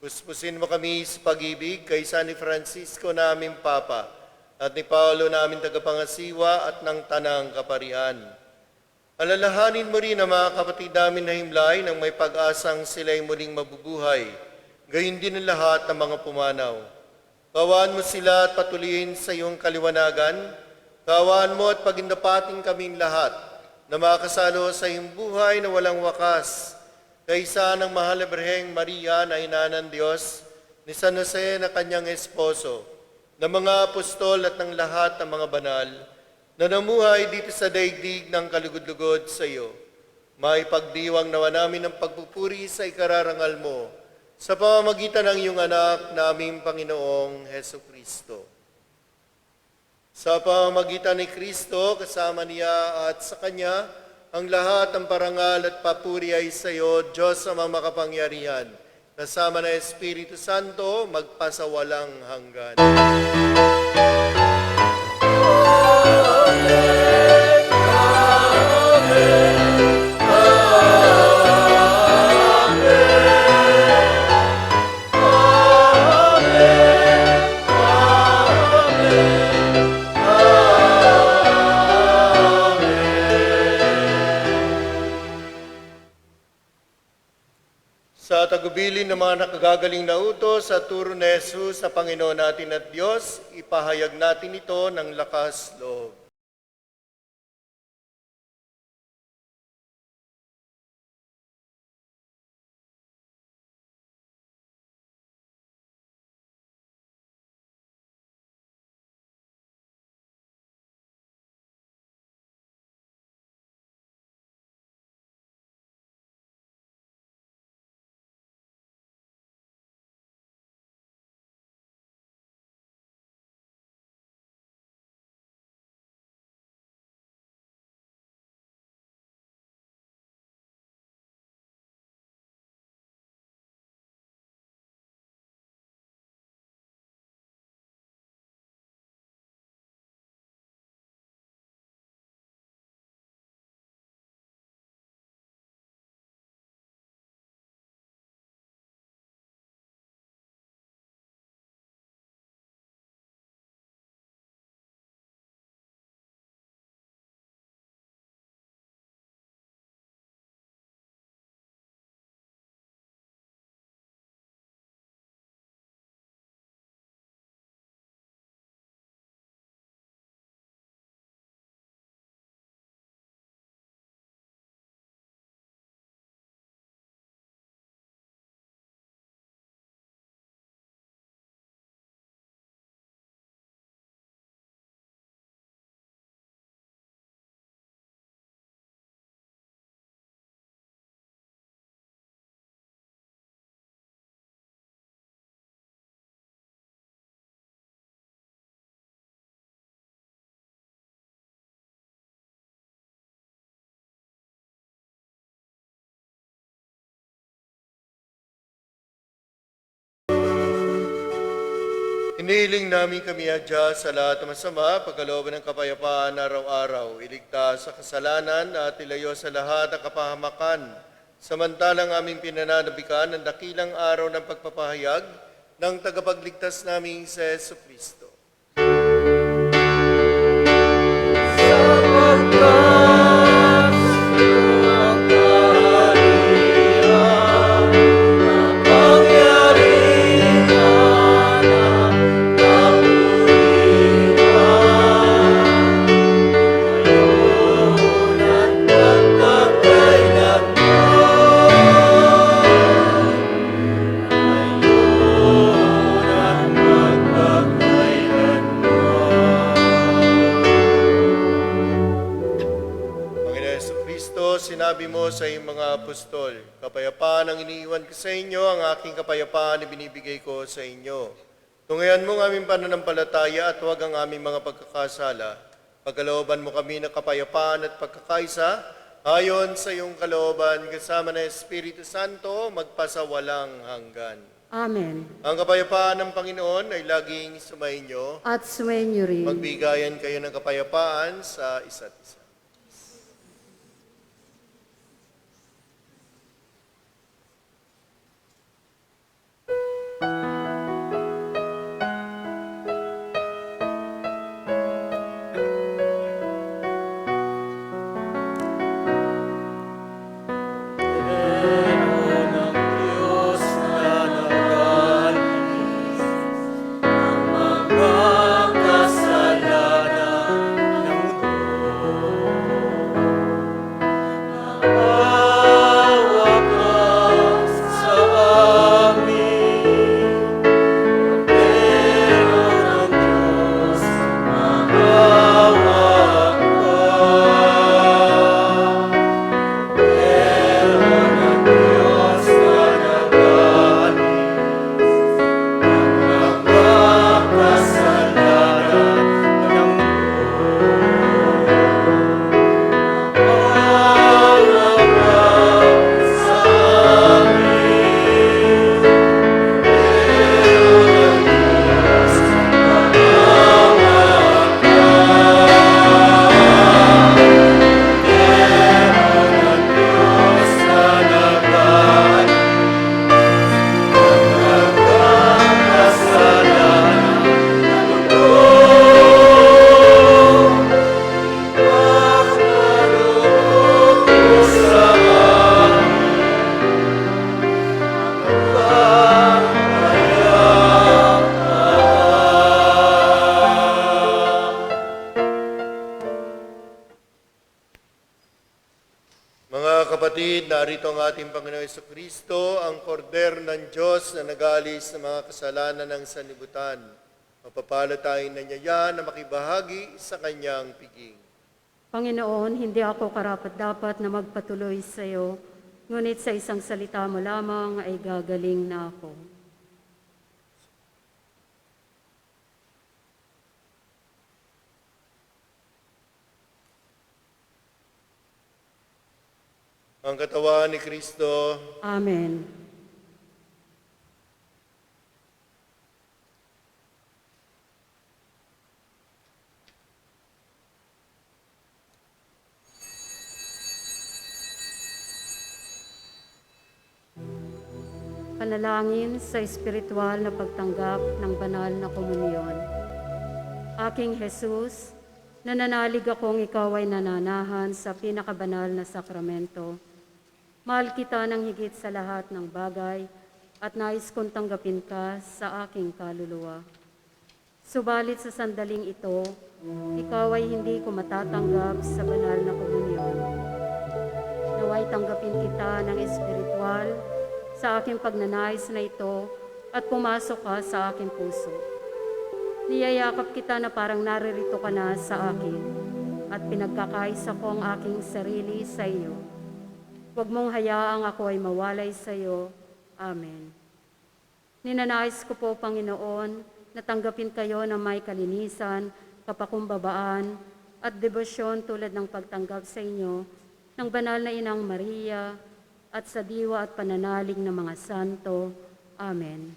C: Puspusin mo kami sa pag-ibig kay San Francisco naming Papa at ni Paulo namin tagapangasiwa at ng Tanang Kaparian. Alalahanin mo rin ang mga kapatid namin na himlay nang may pag-asang sila'y muling mabubuhay. Gayon din ang lahat ng mga pumanaw. Kawaan mo sila at patuloyin sa iyong kaliwanagan. Kawaan mo at pagindapating kaming lahat na makasalo sa iyong buhay na walang wakas, kaysa ng mahal na Birheng Maria na ina ng Diyos, ni San Jose na kanyang esposo, ng mga apostol at ng lahat ng mga banal, na namuhay dito sa daigdig ng kalugod-lugod sa iyo. Maipagdiwang nawa namin ang pagpupuri sa ikararangal mo, sa pamamagitan ng iyong anak naming Panginoong Heso Kristo. Sa pamamagitan ni Kristo, kasama niya at sa Kanya, ang lahat ng parangal at papuri ay sa iyo, Diyos Ama makapangyarihan, kasama ng Espiritu Santo, magpasawalang hanggan. Sa tagubilin ng mga nakagagaling na utos sa turo ni Jesus sa Panginoon natin at Diyos, ipahayag natin ito ng lakas loob. Inihiling namin kami adya sa lahat ng masama, pagkalooban ng kapayapaan araw-araw, iligtas sa kasalanan at ilayo sa lahat ng kapahamakan. Samantalang aming pinananabikan ang dakilang araw ng pagpapahayag ng tagapagligtas naming si Yesu Kristo. Sinabi mo sa iyong mga apostol, kapayapaan ang iniiwan ko sa inyo, ang aking kapayapaan ibinibigay ko sa inyo. Tungayan mo ang aming pananampalataya at huwag ang aming mga pagkakasala. Pagkalooban mo kami ng kapayapaan at pagkakaisa, ayon sa iyong kalooban, kasama ng Espiritu Santo, magpasawalang hanggan.
B: Amen.
C: Ang kapayapaan ng Panginoon ay laging sumainyo.
B: At sumainyo rin.
C: Magbigayan kayo ng kapayapaan sa isa't isa. Kapatid, narito ang ating Panginoon Jesucristo, ang kordero ng Diyos na nag-aalis ng mga kasalanan ng sanlibutan. Mapapala tayong nanyaya na makibahagi sa kanyang piging.
B: Panginoon, hindi ako karapat-dapat na magpatuloy sa iyo, ngunit sa isang salita mo lamang ay gagaling na ako.
C: Ang katawan ni Kristo.
B: Amen. Panalangin sa espiritual na pagtanggap ng banal na komunyon. Aking Jesus, nananalig akong ikaw ay nananahan sa pinakabanal na sakramento. Mahal kita ng higit sa lahat ng bagay at nais kong tanggapin ka sa aking kaluluwa. Subalit sa sandaling ito, ikaw ay hindi ko matatanggap sa banal na komunyon. Naway tanggapin kita ng espiritual sa aking pagnanais na ito at pumasok ka sa aking puso. Niyayakap kita na parang naririto ka na sa akin at pinagkakaisa ko ang aking sarili sa iyo. Huwag mong hayaang ako ay mawalay sa iyo. Amen. Ninanais ko po, Panginoon, na tanggapin kayo na may kalinisan, kapakumbabaan, at debosyon tulad ng pagtanggap sa inyo ng banal na Inang Maria at sa diwa at pananalig ng mga santo. Amen.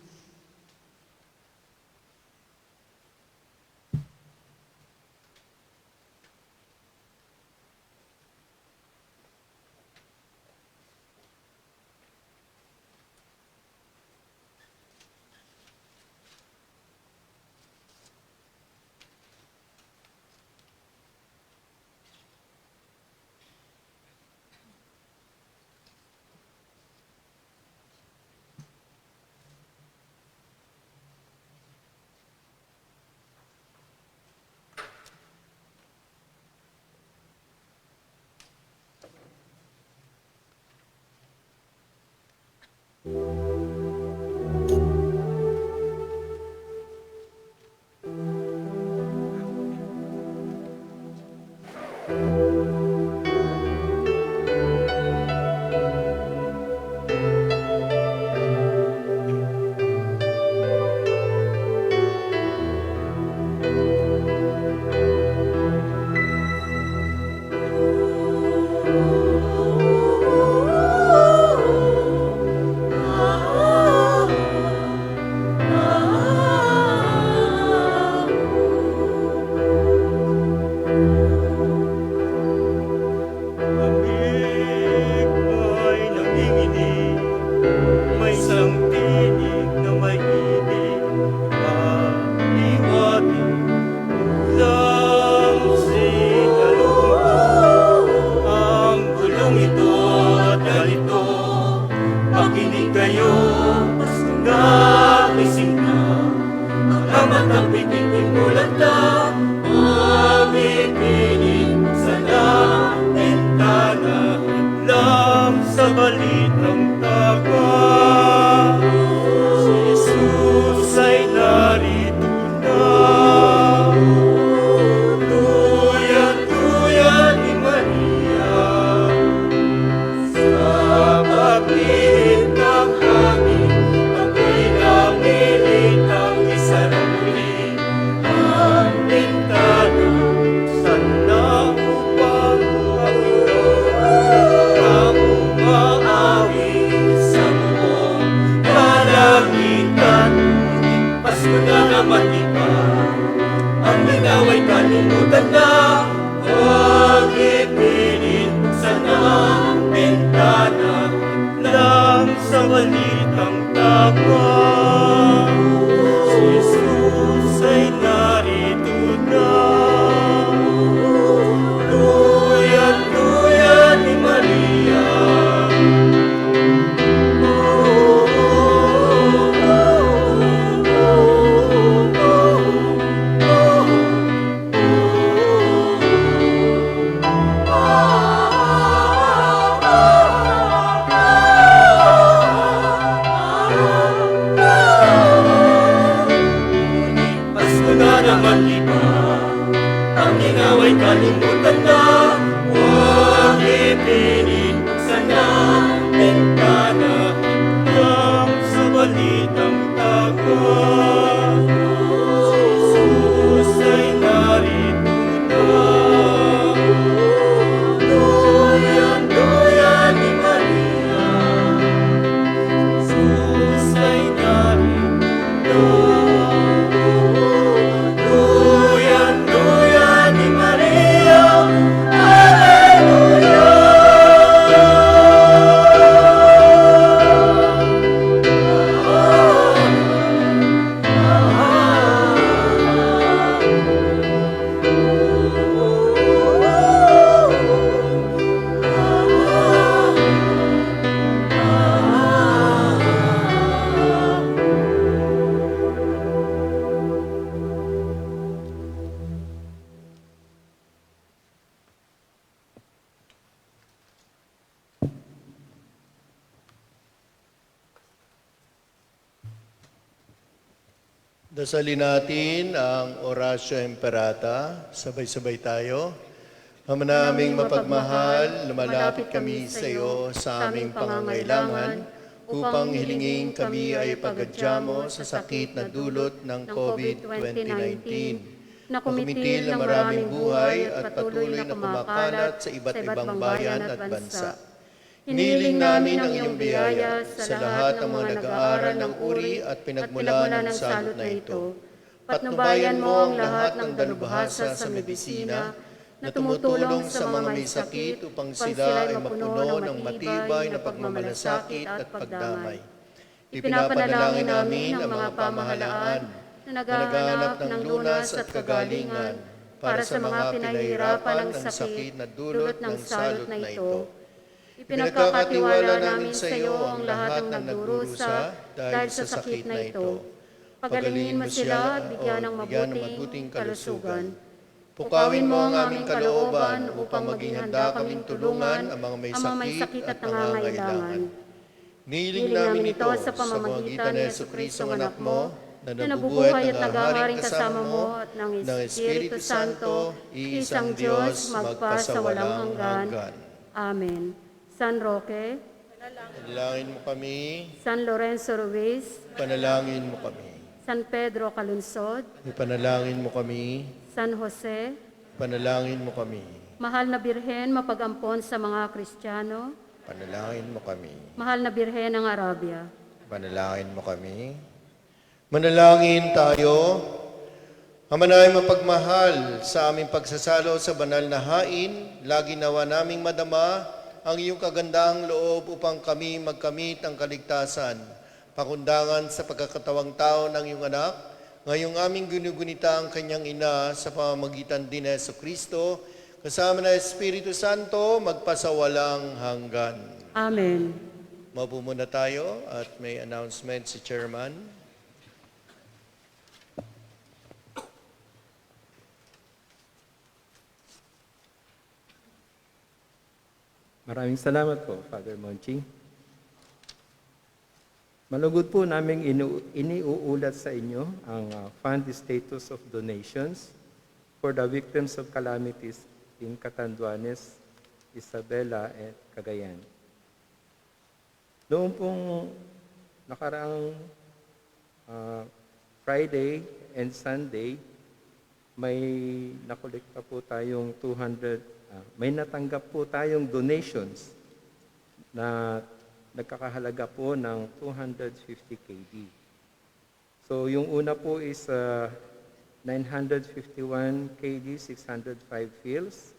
G: ang pinipingulat na mabipinig sa bintana lang sa balitang taga. Si Jesus ay narito na, tuyan-tuyan ni Maria. Sa pagdilim ng hangin, ako'y namilitang isaruli ang bintana. Sana upang ang umaawi sa buong kalangitan. Pasko na naman iba, ang linaw ay kalimutan na. Huwag ipilit sana ang bintana lang sa balitang taga. Si Jesus ay narito na, tuyan-tuyan ni Maria. Pasko na naman iba, ang linaw ay kalimutan na. Huwag ipilit sana ang bintana lang sa balitang taga. Si Jesus ay narito na, tuyan-tuyan ni Maria. Si Jesus ay narito na, tuyan-tuyan ni Maria.
C: Dasalin natin ang Oratio Imperata. Sabay-sabay tayo. Ama naming mapagmahal, lumalapit kami sa iyo sa aming pangangailangan upang hilingin kami ay pagadya mo sa sakit na dulot ng COVID-2019 na kumitil ng maraming buhay at patuloy na kumakalat sa iba't ibang bayan at bansa. Hinihiling namin ang iyong biyaya sa lahat ng mga nag-aaral ng uri at pinagmulan ng salot na ito. Patnubayan mo ang lahat ng dalubhasa sa medisina na tumutulong sa mga may sakit upang sila ay mapuno ng matibay na pagmamalasakit at pagdamay. Ipinapanalangin namin ang mga pamahalaan na naghahanap ng lunas at kagalingan para sa mga pinahihirapan ng sakit na dulot ng salot na ito. Ipinagkakatiwala namin sa iyo ang lahat ng nagdurusa dahil sa sakit na ito. Pagalingin mo sila at bigyan ng mabuting kalusugan. Pukawin mo ang aming kalooban upang maging handa kaming tulungan ang mga may sakit at nangangailangan. Nihiling namin ito sa pamamagitan ng Jesucristo ang anak mo, na nabubuhay at naghaharing kasama mo at ng Espiritu Santo, iisang Diyos, magpasawalang hanggan. Amen. San Roque, Panalangin mo kami,
B: San Lorenzo Ruiz,
C: panalangin mo kami.
B: San Pedro Calunsod,
C: Ipanalangin mo kami,
B: San Jose,
C: panalangin mo kami.
B: Mahal na Birhen, mapag-ampon sa mga Kristiyano,
C: Panalangin mo kami.
B: Mahal na Birhen ng Arabia,
C: Panalangin mo kami. Manalangin tayo. Ama na ay mapagmahal sa aming pagsasalo sa banal na hain, lagi nawa naming madama ang iyong kagandahang loob upang kami magkamit ang kaligtasan, pakundangan sa pagkakatawang tao ng iyong anak, ngayong aming ginugunita ang kanyang ina sa pamamagitan din ng Jesucristo, kasama ng Espiritu Santo, magpasawalang hanggan.
B: Amen.
C: Maupo muna tayo at may announcement si Chairman.
H: Maraming salamat po, Father Monching. Malugod po naming iniuulat sa inyo ang fund status of donations for the victims of calamities in Catanduanes, Isabela, at Cagayan. Noong pong nakaraang Friday and Sunday, may nakolekta po tayong may natanggap po tayong donations na nagkakahalaga po ng 250 KD. So yung una po is 951 KD, 605 fills.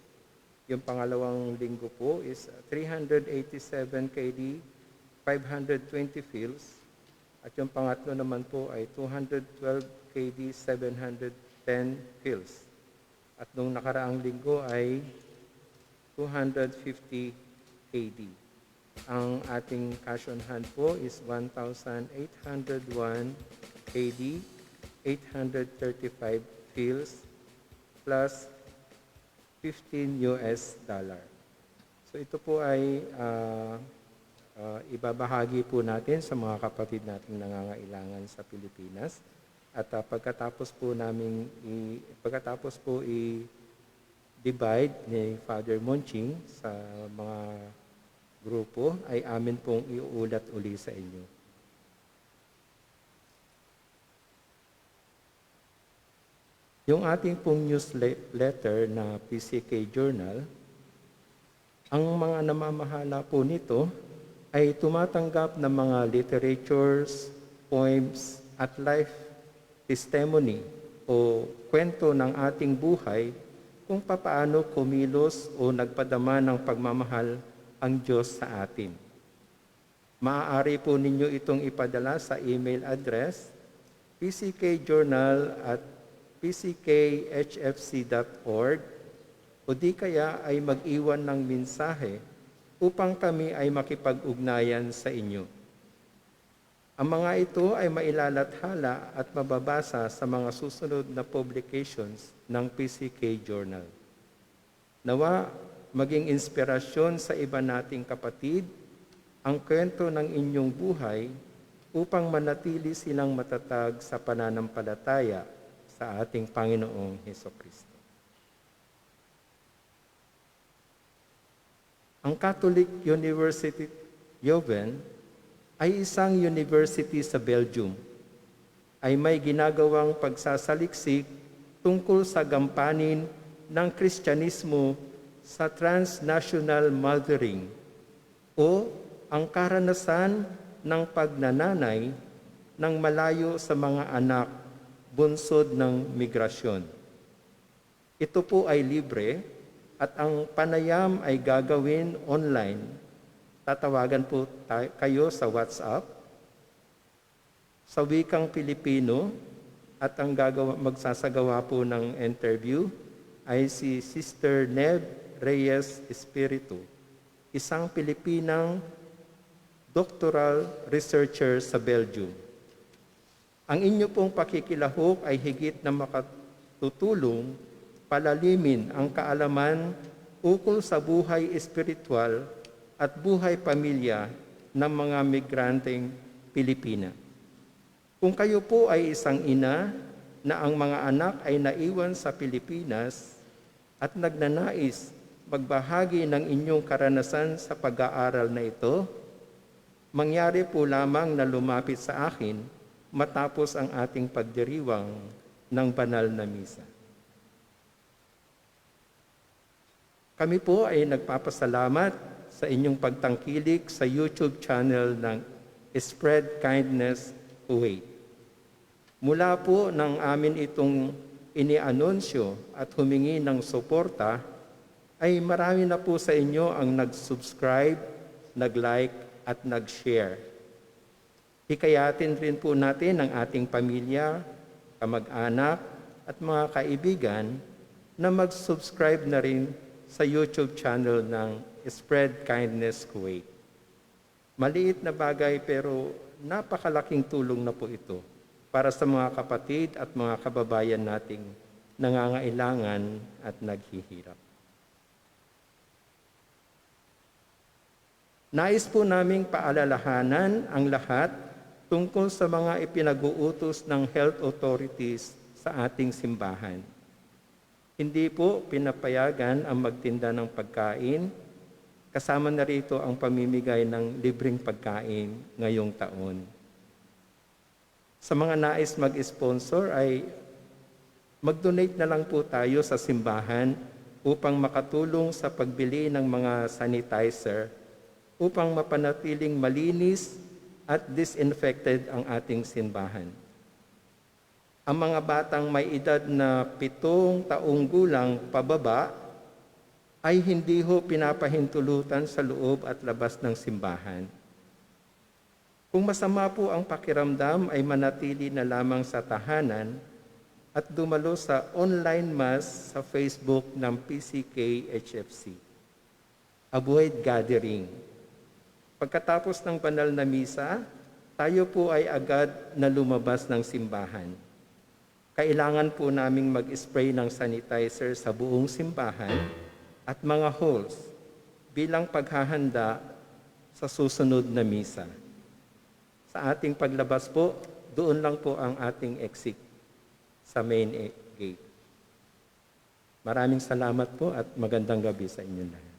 H: Yung pangalawang linggo po is 387 KD, 520 fills. At yung pangatlo naman po ay 212 KD, 710 fills. At nung nakaraang linggo ay 250 KD. Ang ating cash on hand po is 1,801 KD, 835 fills, plus 15 US dollar. So ito po ay ibabahagi po natin sa mga kapatid nating nangangailangan sa Pilipinas. At pagkatapos po i-divide ni Father Monching sa mga grupo, ay amin pong iuulat uli sa inyo. Yung ating pong newsletter na PCK Journal, ang mga namamahala po nito ay tumatanggap ng mga literatures, poems, at life testimony o kwento ng ating buhay kung papaano kumilos o nagpadama ng pagmamahal ang Diyos sa atin. Maaari po ninyo itong ipadala sa email address pckjournal@pckhfc.org o di kaya ay mag-iwan ng mensahe upang kami ay makipag-ugnayan sa inyo. Ang mga ito ay mailalathala at mababasa sa mga susunod na publications ng PCK Journal. Nawa, maging inspirasyon sa iba nating kapatid ang kwento ng inyong buhay upang manatili silang matatag sa pananampalataya sa ating Panginoong Hesukristo. Ang Catholic University Leuven ay isang university sa Belgium, ay may ginagawang pagsasaliksik tungkol sa gampanin ng Kristyanismo sa transnational mothering o ang karanasan ng pagnananay ng malayo sa mga anak bunsod ng migrasyon. Ito po ay libre at ang panayam ay gagawin online. Tatawagan po kayo sa WhatsApp sa wikang Pilipino at ang magsasagawa po ng interview ay si Sister Neb Reyes Espiritu, isang Pilipinang doctoral researcher sa Belgium. Ang inyo pong pakikilahok ay higit na makatutulong palalimin ang kaalaman ukol sa buhay espiritual at buhay pamilya ng mga migranteng Pilipina. Kung kayo po ay isang ina na ang mga anak ay naiwan sa Pilipinas at nagnanais magbahagi ng inyong karanasan sa pag-aaral na ito, mangyari po lamang na lumapit sa akin matapos ang ating pagdiriwang ng banal na misa. Kami po ay nagpapasalamat sa inyong pagtangkilik sa YouTube channel ng Spread Kindness Kuwait. Mula po nang amin itong inianunsyo at humingi ng suporta, ay marami na po sa inyo ang nag-subscribe, nag-like at nag-share. Hikayatin rin po natin ang ating pamilya, kamag-anak at mga kaibigan na mag-subscribe na rin sa YouTube channel ng Spread Kindness Kuwait. Maliit na bagay pero napakalaking tulong na po ito para sa mga kapatid at mga kababayan nating nangangailangan at naghihirap. Nais po naming paalalahanan ang lahat tungkol sa mga ipinag-uutos ng health authorities sa ating simbahan. Hindi po pinapayagan ang magtinda ng pagkain, kasama na rito ang pamimigay ng libreng pagkain ngayong taon. Sa mga nais mag-sponsor ay mag-donate na lang po tayo sa simbahan upang makatulong sa pagbili ng mga sanitizer upang mapanatiling malinis at disinfected ang ating simbahan. Ang mga batang may edad na 7 taong gulang pababa ay hindi ho pinapahintulutan sa loob at labas ng simbahan. Kung masama po ang pakiramdam ay manatili na lamang sa tahanan at dumalo sa online mass sa Facebook ng PCK HFC. Avoid gathering. Pagkatapos ng banal na misa, tayo po ay agad na lumabas ng simbahan. Kailangan po naming mag-spray ng sanitizer sa buong simbahan at mga halls bilang paghahanda sa susunod na misa. Sa ating paglabas po, doon lang po ang ating exit sa main gate. Maraming salamat po at magandang gabi sa inyo lahat.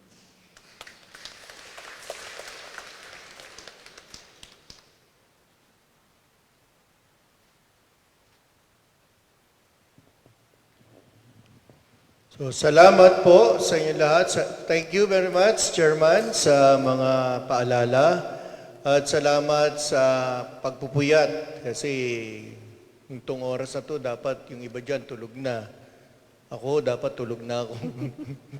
C: So, salamat po sa inyo lahat. Thank you very much, Chairman, sa mga paalala. At salamat sa pagpupuyat. Kasi itong oras na to, dapat yung iba dyan tulog na. Ako, dapat tulog na ako.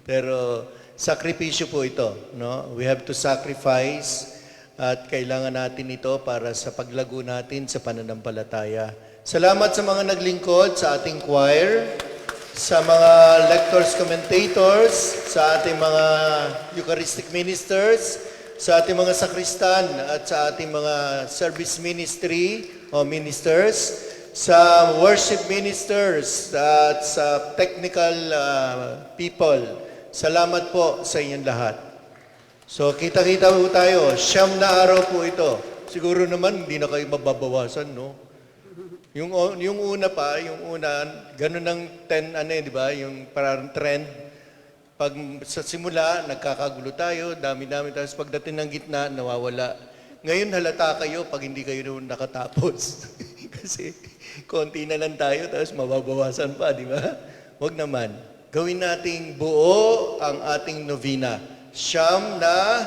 C: Pero sakripisyo po ito. No? We have to sacrifice at kailangan natin ito para sa paglago natin sa pananampalataya. Salamat sa mga naglingkod sa ating choir, sa mga lectors, commentators, sa ating mga Eucharistic ministers, sa ating mga sakristan at sa ating mga service ministry o ministers, sa worship ministers at sa technical people. Salamat po sa inyong lahat. So kita-kita po tayo, 9 na araw po ito. Siguro naman hindi na kayo mababawasan, no? Yung una pa, ganun ng 10, di ba? Yung parang trend. Pag sa simula, nagkakagulo tayo, dami-dami, tapos pagdating ng gitna, nawawala. Ngayon, halata kayo pag hindi kayo nakatapos. Kasi konti na lang tayo, tapos mababawasan pa, di ba? Huwag naman. Gawin nating buo ang ating novena. 9 na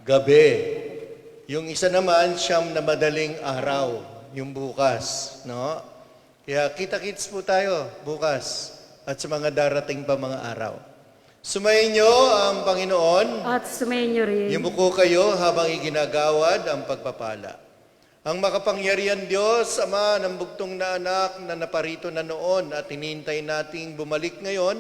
C: gabi. Yung isa naman, 9 na madaling araw. Yung bukas, no? Kaya kita-kits po tayo bukas at sa mga darating pa mga araw. Sumayin niyo ang Panginoon.
B: At sumayin niyo rin.
C: Yumuko kayo habang iginagawad ang pagpapala. Ang makapangyarihan Diyos, Ama ng bugtong na anak na naparito na noon at hinihintay nating bumalik ngayon,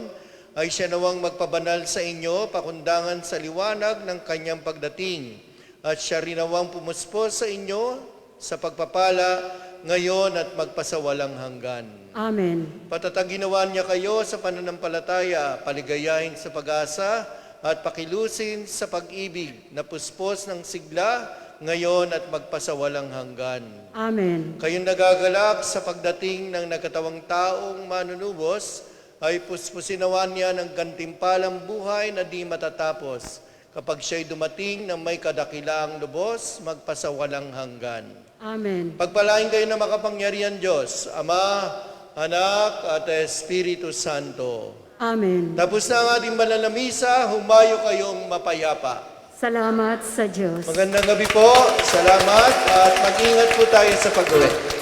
C: ay siya nawang magpabanal sa inyo, pakundangan sa liwanag ng kanyang pagdating. At siya rin nawang pumuspos sa inyo sa pagpapala ngayon at magpasawalang hanggan.
B: Amen.
C: Patataginawan niya kayo sa pananampalataya, paligayahin sa pag-asa, at pakilusin sa pag-ibig na puspos ng sigla ngayon at magpasawalang hanggan.
B: Amen.
C: Kayong nagagalak sa pagdating ng nagkatawang taong manunubos, ay puspusinawan niya ng gantimpalang buhay na di matatapos. Kapag siya'y dumating ng may kadakilaang lubos, magpasawalang hanggan.
B: Amen.
C: Pagpalain kayo ng makapangyarihan Diyos, Ama, Anak, at Espiritu Santo.
B: Amen.
C: Tapos na ang ating banal na misa, humayo kayong mapayapa.
B: Salamat sa Diyos.
C: Magandang gabi po, salamat, at mag-ingat po tayo sa pag-uwi.